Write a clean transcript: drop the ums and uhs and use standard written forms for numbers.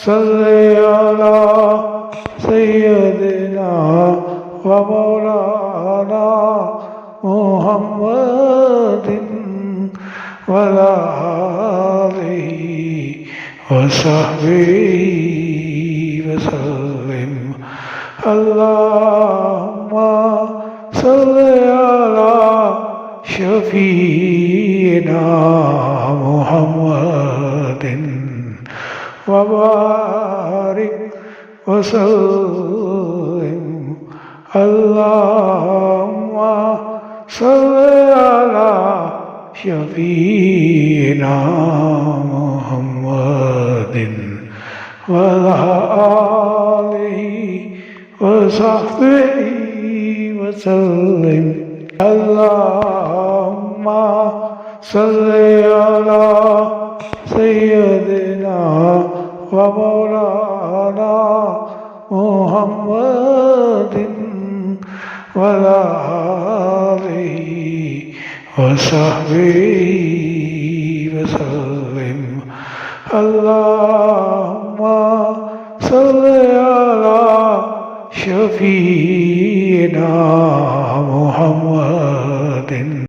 صل على سيدنا ومولانا محمد وعلى آله وصحبه وسلم اللهم صل على شفيعنا محمد وبارك وسلم اللهم صل على شفيعنا محمد وعلى آله وصحبه وسلم اللهم صل على سيدنا ومولانا محمد وعلى آله وصحبه وسلم اللهم صل على شفيعنا محمد